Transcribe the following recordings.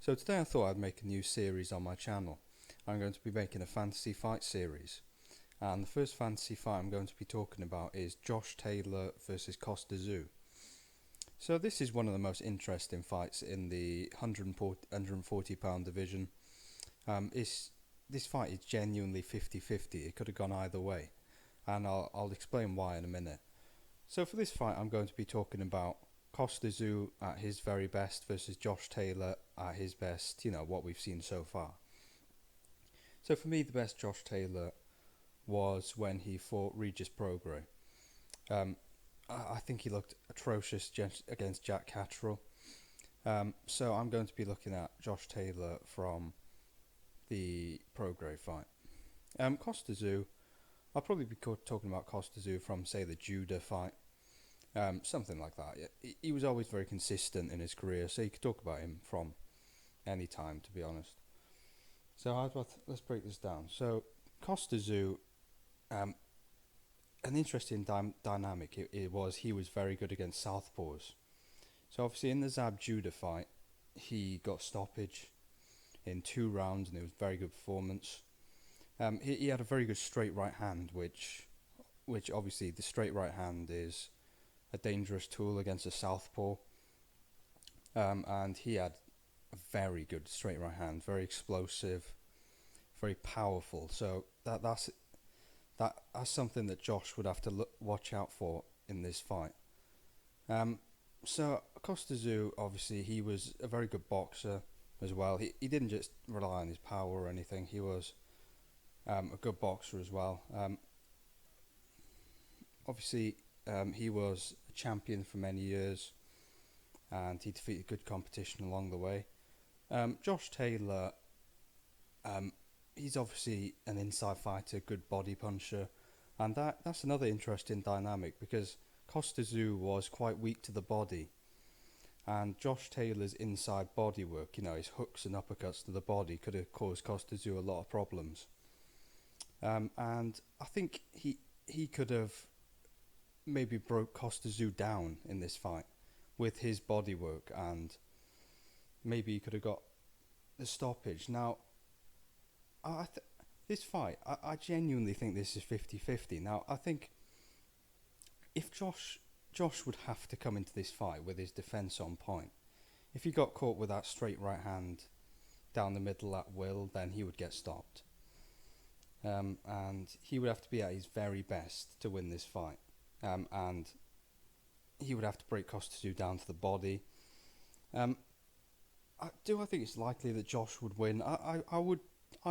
So today I thought I'd make a new series on my channel. I'm going to be making a fantasy fight series. And the first fantasy fight I'm going to be talking about is Josh Taylor versus Kostya Tszyu. So this is one of the most interesting fights in the 140 pound division. This fight is genuinely 50-50. It could have gone either way. And I'll explain why in a minute. So for this fight I'm going to be talking about Kostya Tszyu at his very best versus Josh Taylor at his best, what we've seen so far. So for me, the best Josh Taylor was when he fought Regis Prograis. I think he looked atrocious against Jack Catterall. So I'm going to be looking at Josh Taylor from the Prograis fight. Kostya Tszyu, I'll probably be talking about Kostya Tszyu from, say, the Judah fight. Something like that. He was always very consistent in his career, so you could talk about him from any time, to be honest. So let's break this down. So Kostya Tszyu, an interesting dynamic. He was very good against southpaws. So obviously in the Zab Judah fight, he got stoppage in 2 rounds, and it was a very good performance. He had a very good straight right hand, which obviously the straight right hand is a dangerous tool against a southpaw, and he had a very good straight right hand, very explosive, very powerful. So that's something that Josh would have to watch out for in this fight. So Kostya Tszyu, obviously he was a very good boxer as well. He didn't just rely on his power or anything. He was a good boxer as well. Obviously he was a champion for many years, and he defeated good competition along the way. Josh Taylor, he's obviously an inside fighter, good body puncher, and that's another interesting dynamic, because Kostya Tszyu was quite weak to the body, and Josh Taylor's inside body work, his hooks and uppercuts to the body, could have caused Kostya Tszyu a lot of problems. And I think he could have maybe broke Kostya Tszyu down in this fight with his body work, and maybe he could have got the stoppage. Now, this fight, I genuinely think this is 50-50. Now, I think if Josh would have to come into this fight with his defence on point. If he got caught with that straight right hand down the middle at will, then he would get stopped. And he would have to be at his very best to win this fight. And he would have to break Kostya Tszyu down to the body. I think it's likely that Josh would win. I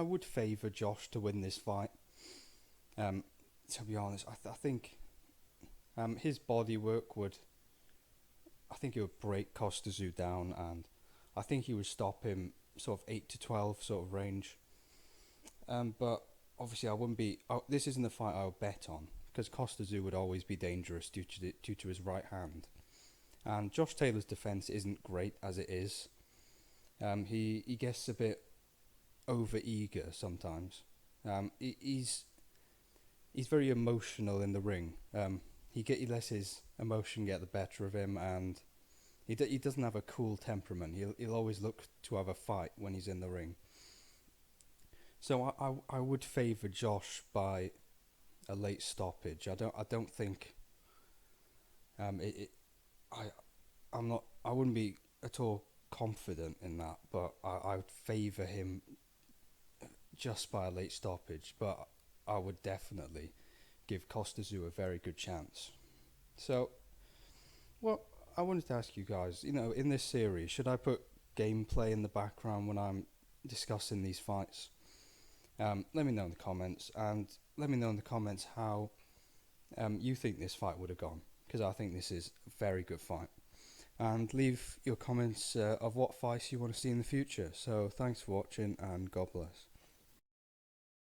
would favour Josh to win this fight. To be honest, I think his body work would break Kostya Tszyu down, and I think he would stop him sort of 8 to 12 sort of range. But obviously I wouldn't be. This isn't the fight I would bet on, because Kostya Tszyu would always be dangerous due to his right hand, and Josh Taylor's defence isn't great as it is. He gets a bit over eager sometimes. He's very emotional in the ring. He lets his emotion get the better of him, and he doesn't have a cool temperament. He'll always look to have a fight when he's in the ring. So I would favour Josh by a late stoppage. I don't think I wouldn't be at all confident in that, but I would favour him just by a late stoppage. But I would definitely give Kostya Tszyu a very good chance. So, I wanted to ask you guys, in this series, should I put gameplay in the background when I'm discussing these fights? Let me know in the comments, and let me know in the comments how you think this fight would have gone, because I think this is a very good fight. And leave your comments of what fights you want to see in the future. So thanks for watching, and God bless.